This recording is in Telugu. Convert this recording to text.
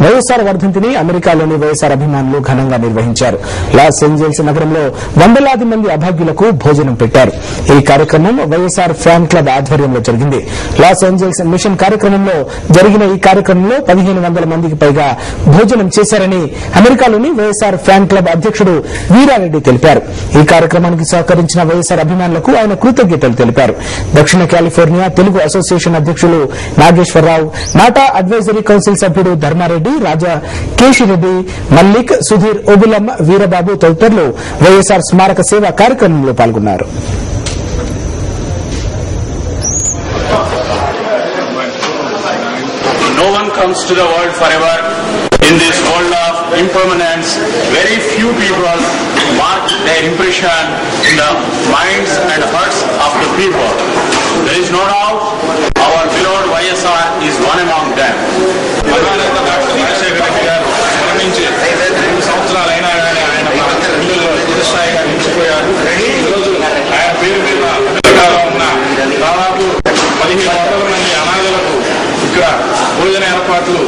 వైఎస్ఆర్ వర్ధంతిని అమెరికాలోని వైఎస్ఆర్ అభిమానులు ఘనంగా నిర్వహించారు. లాస్ ఏంజల్స్ నగరంలో వందలాది మంది అభాగ్యులకు భోజనం పెట్టారు. ఈ కార్యక్రమం వైఎస్ఆర్ ఫ్యాన్ క్లబ్ ఆధ్వర్యంలో జరిగింది. లాస్ ఏంజల్స్ మిషన్ కార్యక్రమంలో జరిగిన ఈ కార్యక్రమంలో 1500 మందికి పైగా భోజనం చేశారని అమెరికాలోని వైఎస్ఆర్ ఫ్యాన్ క్లబ్ అధ్యక్షుడు వీరారెడ్డి తెలిపారు. ఈ కార్యక్రమానికి సహకరించిన వైఎస్ఆర్ అభిమానులకు ఆయన కృతజ్ఞతలు తెలిపారు. దక్షిణ కాలిఫోర్నియా తెలుగు అసోసియేషన్ అధ్యక్షులు నాగేశ్వరరావు, నాటా అడ్వైజరీ కౌన్సిల్ సభ్యుడు ధర్మారెడ్డి, రాజా కేశిరెడ్డి, మల్లిక్, సుధీర్, ఓబులమ్మ, వీరబాబు తదితరులు వైఎస్ఆర్ స్మారక సేవ కార్యక్రమంలో పాల్గొన్నారు. No one comes to the world forever. In this world of impermanence, very few people mark their impression in the minds and hearts of the people. There is no doubt our beloved YSR is one among them. దాదాపు 1500 మంది అనాథలకు ఇక్కడ భోజన ఏర్పాట్లు